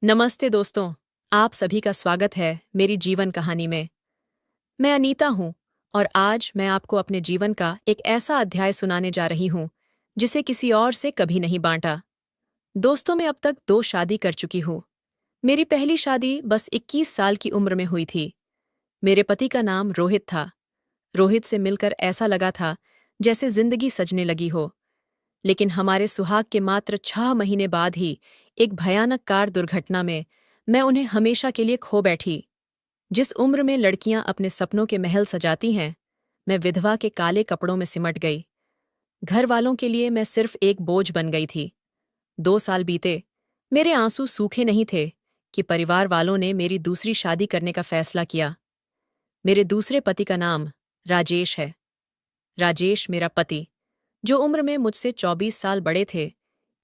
नमस्ते दोस्तों। आप सभी का स्वागत है मेरी जीवन कहानी में। मैं अनीता हूँ और आज मैं आपको अपने जीवन का एक ऐसा अध्याय सुनाने जा रही हूँ जिसे किसी और से कभी नहीं बांटा। दोस्तों, मैं अब तक 2 शादी कर चुकी हूँ। मेरी पहली शादी बस 21 साल की उम्र में हुई थी। मेरे पति का नाम रोहित था। रोहित से मिलकर ऐसा लगा था जैसे जिंदगी सजने लगी हो। लेकिन हमारे सुहाग के मात्र 6 महीने बाद ही एक भयानक कार दुर्घटना में मैं उन्हें हमेशा के लिए खो बैठी। जिस उम्र में लड़कियां अपने सपनों के महल सजाती हैं, मैं विधवा के काले कपड़ों में सिमट गई। घर वालों के लिए मैं सिर्फ एक बोझ बन गई थी। 2 साल बीते, मेरे आंसू सूखे नहीं थे कि परिवार वालों ने मेरी दूसरी शादी करने का फैसला किया। मेरे दूसरे पति का नाम राजेश है। राजेश मेरा पति, जो उम्र में मुझसे 24 साल बड़े थे।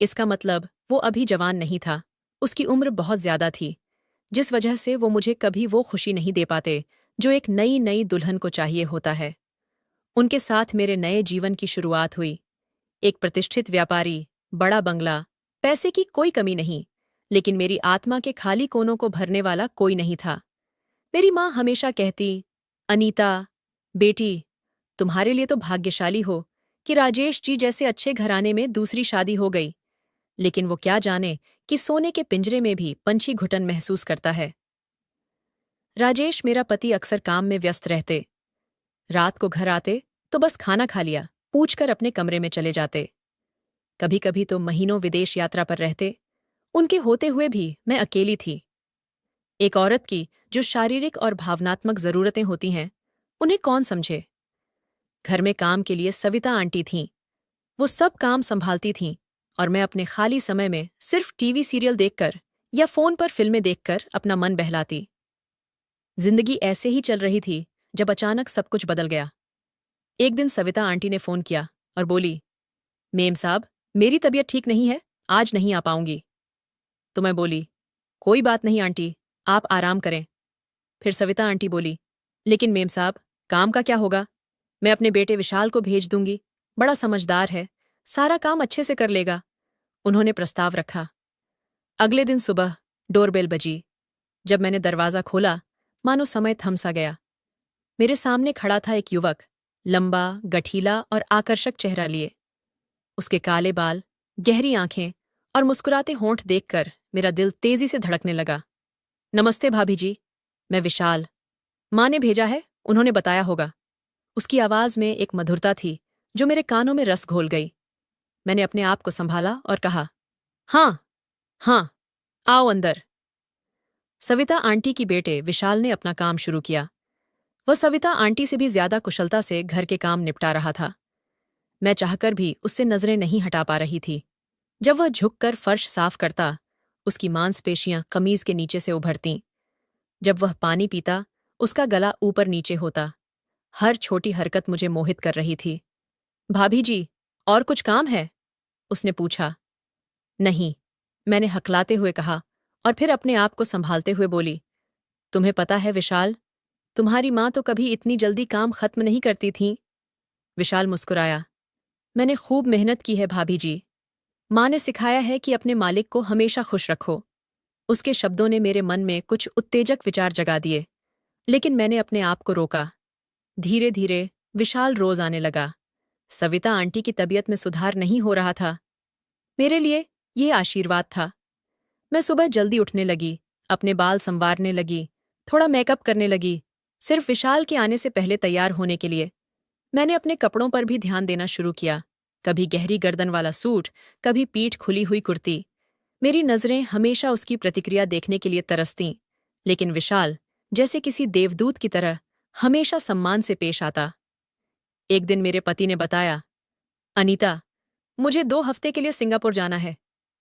इसका मतलब वो अभी जवान नहीं था, उसकी उम्र बहुत ज्यादा थी, जिस वजह से वो मुझे कभी वो खुशी नहीं दे पाते जो एक नई नई दुल्हन को चाहिए होता है। उनके साथ मेरे नए जीवन की शुरुआत हुई। एक प्रतिष्ठित व्यापारी, बड़ा बंगला, पैसे की कोई कमी नहीं, लेकिन मेरी आत्मा के खाली कोनों को भरने वाला कोई नहीं था। मेरी माँ हमेशा कहती, अनीता बेटी, तुम्हारे लिए तो भाग्यशाली हो कि राजेश जी जैसे अच्छे घराने में दूसरी शादी हो गई। लेकिन वो क्या जाने कि सोने के पिंजरे में भी पंछी घुटन महसूस करता है। राजेश मेरा पति अक्सर काम में व्यस्त रहते। रात को घर आते तो बस खाना खा लिया पूछकर अपने कमरे में चले जाते। कभी कभी तो महीनों विदेश यात्रा पर रहते। उनके होते हुए भी मैं अकेली थी। एक औरत की जो शारीरिक और भावनात्मक जरूरतें होती हैं, उन्हें कौन समझे। घर में काम के लिए सविता आंटी थीं। वो सब काम संभालती थीं और मैं अपने खाली समय में सिर्फ टीवी सीरियल देखकर या फोन पर फिल्में देखकर अपना मन बहलाती। जिंदगी ऐसे ही चल रही थी जब अचानक सब कुछ बदल गया। एक दिन सविता आंटी ने फोन किया और बोली, मेम साहब, मेरी तबीयत ठीक नहीं है, आज नहीं आ पाऊंगी। तो मैं बोली, कोई बात नहीं आंटी, आप आराम करें। फिर सविता आंटी बोली, लेकिन मेम साहब, काम का क्या होगा? मैं अपने बेटे विशाल को भेज दूंगी, बड़ा समझदार है, सारा काम अच्छे से कर लेगा। उन्होंने प्रस्ताव रखा। अगले दिन सुबह डोरबेल बजी। जब मैंने दरवाजा खोला, मानो समय थम सा गया। मेरे सामने खड़ा था एक युवक, लंबा, गठीला और आकर्षक चेहरा लिए। उसके काले बाल, गहरी आंखें और मुस्कुराते होंठ देखकर मेरा दिल तेजी से धड़कने लगा। नमस्ते भाभी जी, मैं विशाल। माँ ने भेजा है, उन्होंने बताया होगा। उसकी आवाज में एक मधुरता थी जो मेरे कानों में रस घोल गई। मैंने अपने आप को संभाला और कहा, हाँ, हाँ, आओ अंदर। सविता आंटी की बेटे विशाल ने अपना काम शुरू किया। वह सविता आंटी से भी ज्यादा कुशलता से घर के काम निपटा रहा था। मैं चाहकर भी उससे नजरें नहीं हटा पा रही थी। जब वह झुककर फर्श साफ करता, उसकी मांसपेशियां कमीज के नीचे से उभरतीं। जब वह पानी पीता, उसका गला ऊपर नीचे होता। हर छोटी हरकत मुझे मोहित कर रही थी। भाभी जी, और कुछ काम है? उसने पूछा। नहीं, मैंने हकलाते हुए कहा और फिर अपने आप को संभालते हुए बोली, तुम्हें पता है विशाल, तुम्हारी माँ तो कभी इतनी जल्दी काम खत्म नहीं करती थीं। विशाल मुस्कुराया। मैंने खूब मेहनत की है भाभी जी। माँ ने सिखाया है कि अपने मालिक को हमेशा खुश रखो। उसके शब्दों ने मेरे मन में कुछ उत्तेजक विचार जगा दिए, लेकिन मैंने अपने आप को रोका। धीरे धीरे विशाल रोज आने लगा। सविता आंटी की तबीयत में सुधार नहीं हो रहा था। मेरे लिए ये आशीर्वाद था। मैं सुबह जल्दी उठने लगी, अपने बाल संवारने लगी, थोड़ा मेकअप करने लगी, सिर्फ विशाल के आने से पहले तैयार होने के लिए। मैंने अपने कपड़ों पर भी ध्यान देना शुरू किया। कभी गहरी गर्दन वाला सूट, कभी पीठ खुली हुई कुर्ती। मेरी नजरें हमेशा उसकी प्रतिक्रिया देखने के लिए तरसतीं, लेकिन विशाल जैसे किसी देवदूत की तरह हमेशा सम्मान से पेश आता। एक दिन मेरे पति ने बताया, अनीता, मुझे 2 हफ्ते के लिए सिंगापुर जाना है।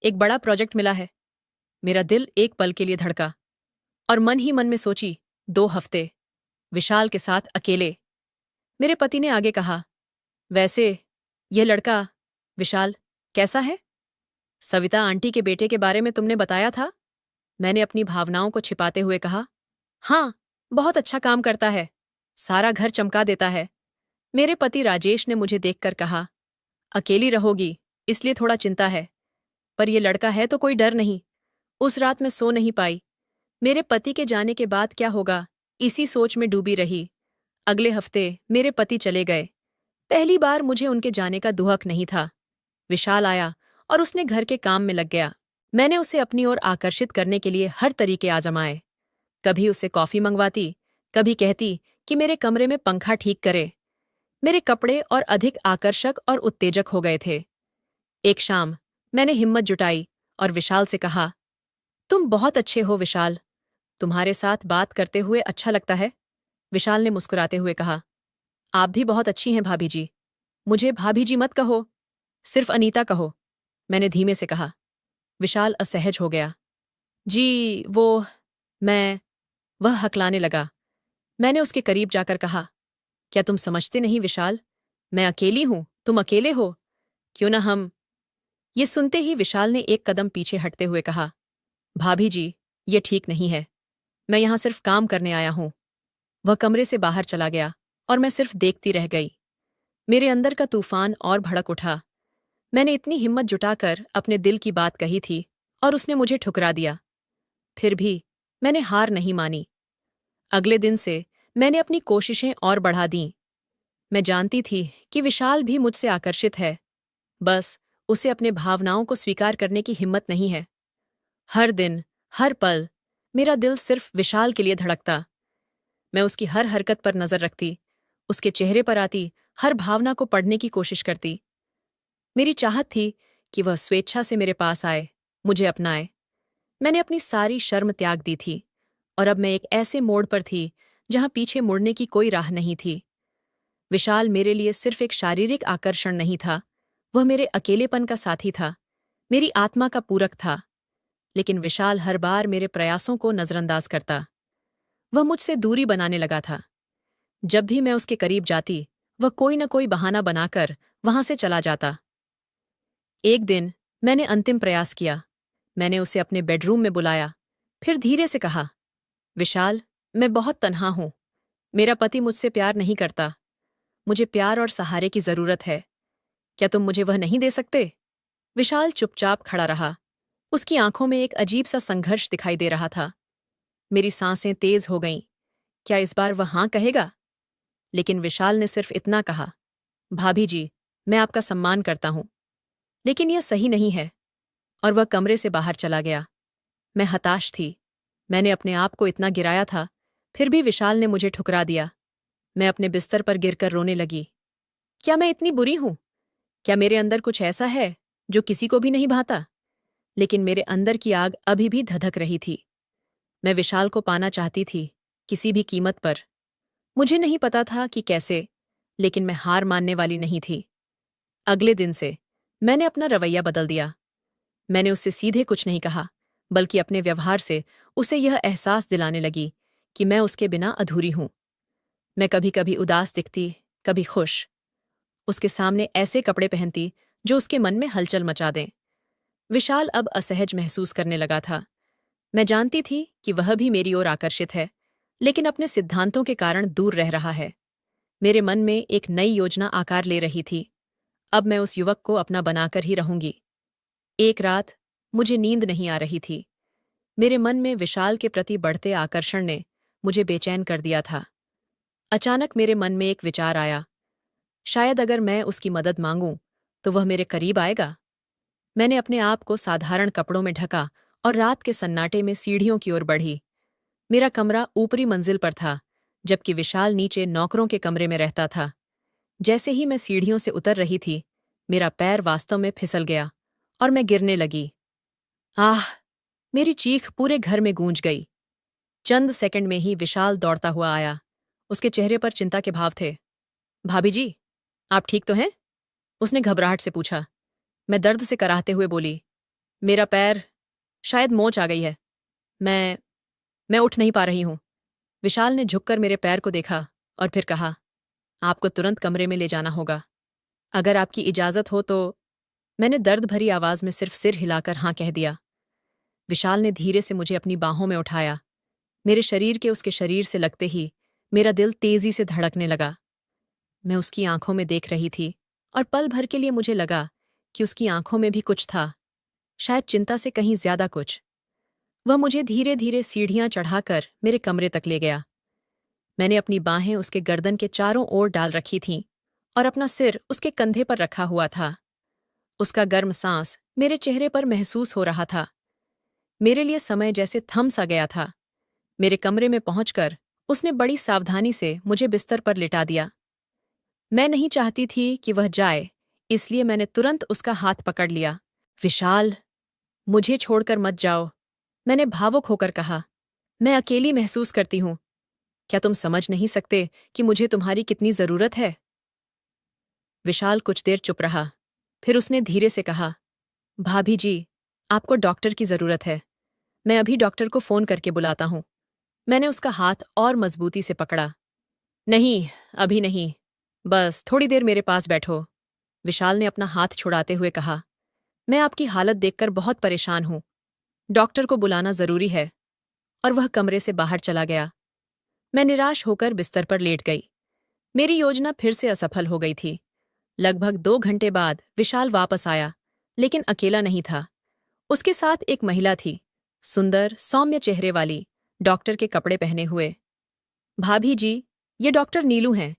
एक बड़ा प्रोजेक्ट मिला है। मेरा दिल एक पल के लिए धड़का और मन ही मन में सोची, 2 हफ्ते, विशाल के साथ अकेले। मेरे पति ने आगे कहा, वैसे यह लड़का विशाल कैसा है? सविता आंटी के बेटे के बारे में तुमने बताया था। मैंने अपनी भावनाओं को छिपाते हुए कहा, हाँ, बहुत अच्छा काम करता है, सारा घर चमका देता है। मेरे पति राजेश ने मुझे देखकर कहा, अकेली रहोगी इसलिए थोड़ा चिंता है, पर यह लड़का है तो कोई डर नहीं। उस रात मैं सो नहीं पाई। मेरे पति के जाने के बाद क्या होगा, इसी सोच में डूबी रही। अगले हफ्ते मेरे पति चले गए। पहली बार मुझे उनके जाने का दुहक नहीं था। विशाल आया और उसने घर के काम में लग गया। मैंने उसे अपनी ओर आकर्षित करने के लिए हर तरीके आजमाए। कभी उसे कॉफी मंगवाती, कभी कहती कि मेरे कमरे में पंखा ठीक करे। मेरे कपड़े और अधिक आकर्षक और उत्तेजक हो गए थे। एक शाम मैंने हिम्मत जुटाई और विशाल से कहा, तुम बहुत अच्छे हो विशाल, तुम्हारे साथ बात करते हुए अच्छा लगता है। विशाल ने मुस्कुराते हुए कहा, आप भी बहुत अच्छी हैं भाभी जी। मुझे भाभी जी मत कहो, सिर्फ अनीता कहो। मैंने धीमे से कहा। विशाल असहज हो गया। जी मैं वह हकलाने लगा। मैंने उसके करीब जाकर कहा, क्या तुम समझते नहीं विशाल, मैं अकेली हूं, तुम अकेले हो। क्यों ना हम। ये सुनते ही विशाल ने एक कदम पीछे हटते हुए कहा, भाभी जी, ये ठीक नहीं है। मैं यहां सिर्फ काम करने आया हूं। वह कमरे से बाहर चला गया और मैं सिर्फ देखती रह गई। मेरे अंदर का तूफान और भड़क उठा। मैंने इतनी हिम्मत जुटाकर अपने दिल की बात कही थी और उसने मुझे ठुकरा दिया। फिर भी मैंने हार नहीं मानी। अगले दिन से मैंने अपनी कोशिशें और बढ़ा दीं। मैं जानती थी कि विशाल भी मुझसे आकर्षित है, बस उसे अपने भावनाओं को स्वीकार करने की हिम्मत नहीं है। हर दिन, हर पल मेरा दिल सिर्फ विशाल के लिए धड़कता। मैं उसकी हर हरकत पर नजर रखती, उसके चेहरे पर आती हर भावना को पढ़ने की कोशिश करती। मेरी चाहत थी कि वह स्वेच्छा से मेरे पास आए, मुझे अपनाए। मैंने अपनी सारी शर्म त्याग दी थी और अब मैं एक ऐसे मोड़ पर थी जहां पीछे मुड़ने की कोई राह नहीं थी। विशाल मेरे लिए सिर्फ एक शारीरिक आकर्षण नहीं था, वह मेरे अकेलेपन का साथी था, मेरी आत्मा का पूरक था। लेकिन विशाल हर बार मेरे प्रयासों को नजरअंदाज करता। वह मुझसे दूरी बनाने लगा था। जब भी मैं उसके करीब जाती, वह कोई न कोई बहाना बनाकर वहां से चला जाता। एक दिन मैंने अंतिम प्रयास किया। मैंने उसे अपने बेडरूम में बुलाया, फिर धीरे से कहा, विशाल, मैं बहुत तन्हा हूं। मेरा पति मुझसे प्यार नहीं करता। मुझे प्यार और सहारे की जरूरत है। क्या तुम मुझे वह नहीं दे सकते? विशाल चुपचाप खड़ा रहा। उसकी आंखों में एक अजीब सा संघर्ष दिखाई दे रहा था। मेरी सांसें तेज हो गईं। क्या इस बार वह हाँ कहेगा? लेकिन विशाल ने सिर्फ इतना कहा, भाभी जी, मैं आपका सम्मान करता हूं, लेकिन यह सही नहीं है। और वह कमरे से बाहर चला गया। मैं हताश थी। मैंने अपने आप को इतना गिराया था, फिर भी विशाल ने मुझे ठुकरा दिया। मैं अपने बिस्तर पर गिरकर रोने लगी। क्या मैं इतनी बुरी हूं? क्या मेरे अंदर कुछ ऐसा है जो किसी को भी नहीं भाता? लेकिन मेरे अंदर की आग अभी भी धधक रही थी। मैं विशाल को पाना चाहती थी, किसी भी कीमत पर। मुझे नहीं पता था कि कैसे, लेकिन मैं हार मानने वाली नहीं थी। अगले दिन से मैंने अपना रवैया बदल दिया। मैंने उससे सीधे कुछ नहीं कहा, बल्कि अपने व्यवहार से उसे यह एहसास दिलाने लगी कि मैं उसके बिना अधूरी हूं। मैं कभी कभी उदास दिखती, कभी खुश। उसके सामने ऐसे कपड़े पहनती जो उसके मन में हलचल मचा दें। विशाल अब असहज महसूस करने लगा था। मैं जानती थी कि वह भी मेरी ओर आकर्षित है, लेकिन अपने सिद्धांतों के कारण दूर रह रहा है। मेरे मन में एक नई योजना आकार ले रही थी। अब मैं उस युवक को अपना बनाकर ही रहूंगी। एक रात मुझे नींद नहीं आ रही थी। मेरे मन में विशाल के प्रति बढ़ते आकर्षण ने मुझे बेचैन कर दिया था। अचानक मेरे मन में एक विचार आया, शायद अगर मैं उसकी मदद मांगूं तो वह मेरे करीब आएगा। मैंने अपने आप को साधारण कपड़ों में ढका और रात के सन्नाटे में सीढ़ियों की ओर बढ़ी। मेरा कमरा ऊपरी मंजिल पर था, जबकि विशाल नीचे नौकरों के कमरे में रहता था। जैसे ही मैं सीढ़ियों से उतर रही थी, मेरा पैर वास्तव में फिसल गया और मैं गिरने लगी। आह! मेरी चीख पूरे घर में गूंज गई। चंद सेकंड में ही विशाल दौड़ता हुआ आया। उसके चेहरे पर चिंता के भाव थे। भाभी जी, आप ठीक तो हैं? उसने घबराहट से पूछा। मैं दर्द से कराहते हुए बोली, मेरा पैर, शायद मोच आ गई है। मैं मैं उठ नहीं पा रही हूं। विशाल ने झुककर मेरे पैर को देखा और फिर कहा, आपको तुरंत कमरे में ले जाना होगा। अगर आपकी इजाजत हो तो। मैंने दर्द भरी आवाज में सिर्फ सिर हिलाकर हाँ कह दिया। विशाल ने धीरे से मुझे अपनी बाहों में उठाया। मेरे शरीर के उसके शरीर से लगते ही मेरा दिल तेजी से धड़कने लगा। मैं उसकी आंखों में देख रही थी और पल भर के लिए मुझे लगा कि उसकी आंखों में भी कुछ था, शायद चिंता से कहीं ज्यादा कुछ। वह मुझे धीरे धीरे सीढ़ियां चढ़ाकर मेरे कमरे तक ले गया। मैंने अपनी बाहें उसके गर्दन के चारों ओर डाल रखी थीं और अपना सिर उसके कंधे पर रखा हुआ था। उसका गर्म सांस मेरे चेहरे पर महसूस हो रहा था। मेरे लिए समय जैसे थम सा गया था। मेरे कमरे में पहुंचकर उसने बड़ी सावधानी से मुझे बिस्तर पर लिटा दिया। मैं नहीं चाहती थी कि वह जाए, इसलिए मैंने तुरंत उसका हाथ पकड़ लिया। विशाल, मुझे छोड़कर मत जाओ, मैंने भावुक होकर कहा। मैं अकेली महसूस करती हूं। क्या तुम समझ नहीं सकते कि मुझे तुम्हारी कितनी जरूरत है? विशाल कुछ देर चुप रहा। फिर उसने धीरे से कहा, भाभी जी, आपको डॉक्टर की जरूरत है। मैं अभी डॉक्टर को फोन करके बुलाता हूं। मैंने उसका हाथ और मजबूती से पकड़ा। नहीं, अभी नहीं। बस थोड़ी देर मेरे पास बैठो। विशाल ने अपना हाथ छुड़ाते हुए कहा। मैं आपकी हालत देखकर बहुत परेशान हूं। डॉक्टर को बुलाना जरूरी है। और वह कमरे से बाहर चला गया। मैं निराश होकर बिस्तर पर लेट गई। मेरी योजना फिर से असफल हो गई थी। लगभग 2 घंटे बाद विशाल वापस आया, लेकिन अकेला नहीं था। उसके साथ एक महिला थी, सुंदर सौम्य चेहरे वाली, डॉक्टर के कपड़े पहने हुए। भाभी जी, ये डॉक्टर नीलू हैं।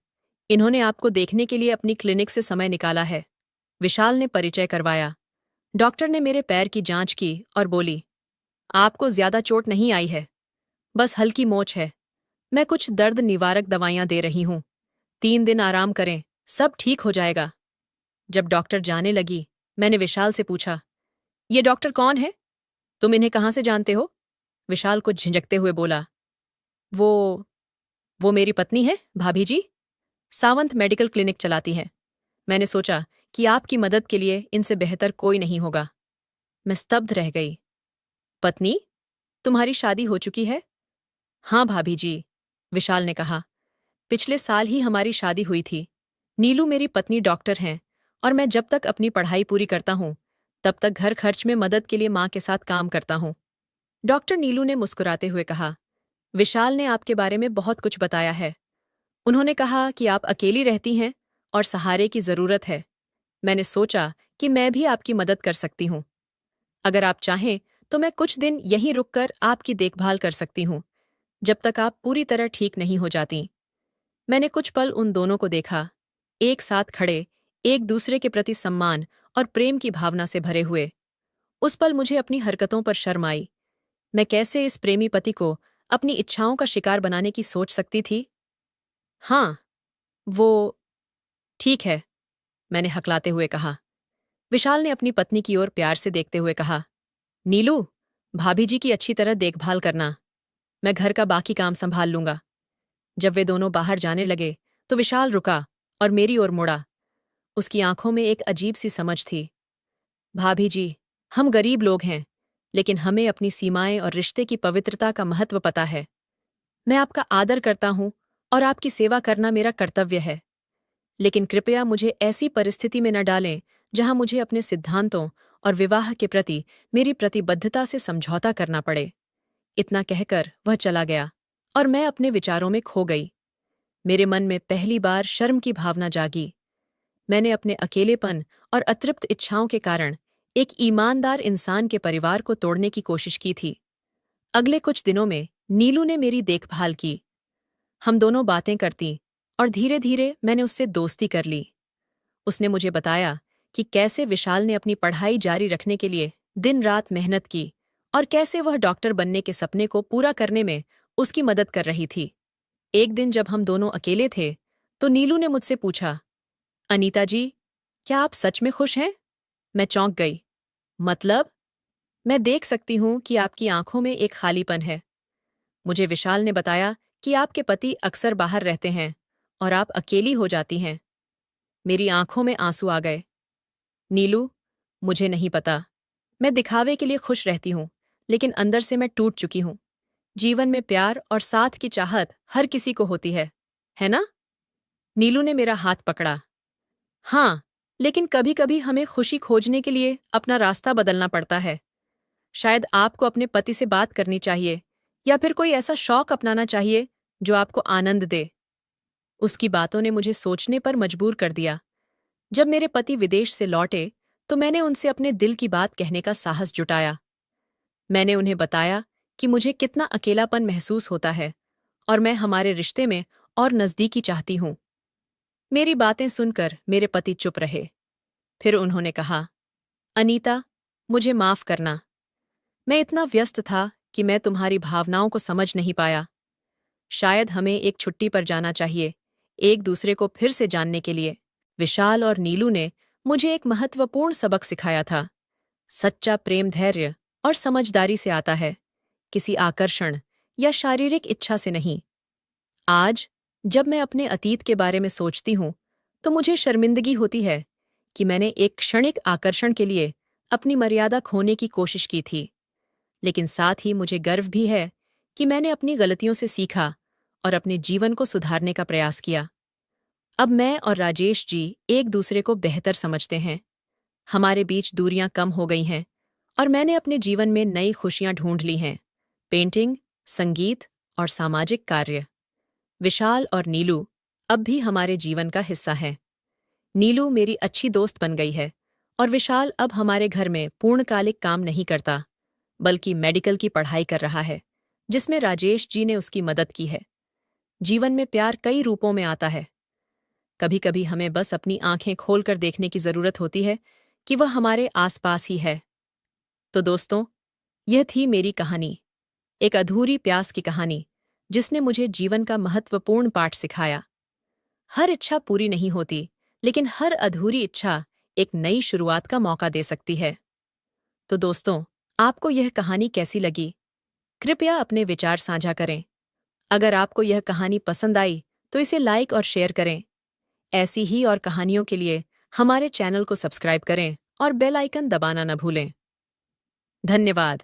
इन्होंने आपको देखने के लिए अपनी क्लिनिक से समय निकाला है। विशाल ने परिचय करवाया। डॉक्टर ने मेरे पैर की जांच की और बोली, आपको ज्यादा चोट नहीं आई है, बस हल्की मोच है। मैं कुछ दर्द निवारक दवाइयां दे रही हूं। 3 दिन आराम करें, सब ठीक हो जाएगा। जब डॉक्टर जाने लगी, मैंने विशाल से पूछा, ये डॉक्टर कौन है? तुम इन्हें कहाँ से जानते हो? विशाल कुछ झिझकते हुए बोला, वो वो मेरी पत्नी है, भाभी जी। सावंत मेडिकल क्लिनिक चलाती है। मैंने सोचा कि आपकी मदद के लिए इनसे बेहतर कोई नहीं होगा। मैं स्तब्ध रह गई। पत्नी? तुम्हारी शादी हो चुकी है? हाँ भाभी जी, विशाल ने कहा। पिछले साल ही हमारी शादी हुई थी। नीलू मेरी पत्नी डॉक्टर हैं और मैं जब तक अपनी पढ़ाई पूरी करता हूँ, तब तक घर खर्च में मदद के लिए माँ के साथ काम करता हूँ। डॉक्टर नीलू ने मुस्कुराते हुए कहा, विशाल ने आपके बारे में बहुत कुछ बताया है। उन्होंने कहा कि आप अकेली रहती हैं और सहारे की जरूरत है। मैंने सोचा कि मैं भी आपकी मदद कर सकती हूँ। अगर आप चाहें तो मैं कुछ दिन यहीं रुककर आपकी देखभाल कर सकती हूँ, जब तक आप पूरी तरह ठीक नहीं हो जाती। मैंने कुछ पल उन दोनों को देखा, एक साथ खड़े, एक दूसरे के प्रति सम्मान और प्रेम की भावना से भरे हुए। उस पल मुझे अपनी हरकतों पर शर्म आई। मैं कैसे इस प्रेमी पति को अपनी इच्छाओं का शिकार बनाने की सोच सकती थी? हाँ, वो ठीक है, मैंने हकलाते हुए कहा। विशाल ने अपनी पत्नी की ओर प्यार से देखते हुए कहा, नीलू, भाभी जी की अच्छी तरह देखभाल करना। मैं घर का बाकी काम संभाल लूंगा। जब वे दोनों बाहर जाने लगे तो विशाल रुका और मेरी ओर मुड़ा। उसकी आंखों में एक अजीब सी समझ थी। भाभी जी, हम गरीब लोग हैं, लेकिन हमें अपनी सीमाएं और रिश्ते की पवित्रता का महत्व पता है। मैं आपका आदर करता हूं और आपकी सेवा करना मेरा कर्तव्य है। लेकिन कृपया मुझे ऐसी परिस्थिति में न डालें जहां मुझे अपने सिद्धांतों और विवाह के प्रति मेरी प्रतिबद्धता से समझौता करना पड़े। इतना कहकर वह चला गया और मैं अपने विचारों में खो गई। मेरे मन में पहली बार शर्म की भावना जागी। मैंने अपने अकेलेपन और अतृप्त इच्छाओं के कारण एक ईमानदार इंसान के परिवार को तोड़ने की कोशिश की थी। अगले कुछ दिनों में नीलू ने मेरी देखभाल की। हम दोनों बातें करती और धीरे धीरे मैंने उससे दोस्ती कर ली। उसने मुझे बताया कि कैसे विशाल ने अपनी पढ़ाई जारी रखने के लिए दिन रात मेहनत की और कैसे वह डॉक्टर बनने के सपने को पूरा करने में उसकी मदद कर रही थी। एक दिन जब हम दोनों अकेले थे, तो नीलू ने मुझसे पूछा, अनीता जी, क्या आप सच में खुश हैं? मैं चौंक गई। मतलब? मैं देख सकती हूं कि आपकी आंखों में एक खालीपन है। मुझे विशाल ने बताया कि आपके पति अक्सर बाहर रहते हैं और आप अकेली हो जाती हैं। मेरी आंखों में आंसू आ गए। नीलू, मुझे नहीं पता। मैं दिखावे के लिए खुश रहती हूँ, लेकिन अंदर से मैं टूट चुकी हूँ। जीवन में प्यार और साथ की चाहत हर किसी को होती है ना? नीलू ने मेरा हाथ पकड़ा। हाँ, लेकिन कभी कभी हमें खुशी खोजने के लिए अपना रास्ता बदलना पड़ता है। शायद आपको अपने पति से बात करनी चाहिए या फिर कोई ऐसा शौक अपनाना चाहिए जो आपको आनंद दे। उसकी बातों ने मुझे सोचने पर मजबूर कर दिया। जब मेरे पति विदेश से लौटे तो मैंने उनसे अपने दिल की बात कहने का साहस जुटाया। मैंने उन्हें बताया कि मुझे कितना अकेलापन महसूस होता है और मैं हमारे रिश्ते में और नज़दीकी चाहती हूँ। मेरी बातें सुनकर मेरे पति चुप रहे। फिर उन्होंने कहा, अनीता, मुझे माफ़ करना। मैं इतना व्यस्त था कि मैं तुम्हारी भावनाओं को समझ नहीं पाया। शायद हमें एक छुट्टी पर जाना चाहिए, एक दूसरे को फिर से जानने के लिए। विशाल और नीलू ने मुझे एक महत्वपूर्ण सबक सिखाया था। सच्चा प्रेम धैर्य और समझदारी से आता है, किसी आकर्षण या शारीरिक इच्छा से नहीं। आज जब मैं अपने अतीत के बारे में सोचती हूँ, तो मुझे शर्मिंदगी होती है कि मैंने एक क्षणिक आकर्षण के लिए अपनी मर्यादा खोने की कोशिश की थी। लेकिन साथ ही मुझे गर्व भी है कि मैंने अपनी गलतियों से सीखा और अपने जीवन को सुधारने का प्रयास किया। अब मैं और राजेश जी एक दूसरे को बेहतर समझते हैं। हमारे बीच दूरियां कम हो गई हैं और मैंने अपने जीवन में नई खुशियां ढूंढ ली हैं। पेंटिंग, संगीत और सामाजिक कार्य। विशाल और नीलू अब भी हमारे जीवन का हिस्सा हैं। नीलू मेरी अच्छी दोस्त बन गई है और विशाल अब हमारे घर में पूर्णकालिक काम नहीं करता, बल्कि मेडिकल की पढ़ाई कर रहा है, जिसमें राजेश जी ने उसकी मदद की है। जीवन में प्यार कई रूपों में आता है। कभी कभी हमें बस अपनी आंखें खोलकर देखने की जरूरत होती है कि वह हमारे आसपास ही है। तो दोस्तों, यह थी मेरी कहानी, एक अधूरी प्यास की कहानी, जिसने मुझे जीवन का महत्वपूर्ण पाठ सिखाया। हर इच्छा पूरी नहीं होती, लेकिन हर अधूरी इच्छा एक नई शुरुआत का मौका दे सकती है। तो दोस्तों, आपको यह कहानी कैसी लगी? कृपया अपने विचार साझा करें। अगर आपको यह कहानी पसंद आई, तो इसे लाइक और शेयर करें। ऐसी ही और कहानियों के लिए हमारे चैनल को सब्सक्राइब करें और बेल आइकन दबाना न भूलें। धन्यवाद।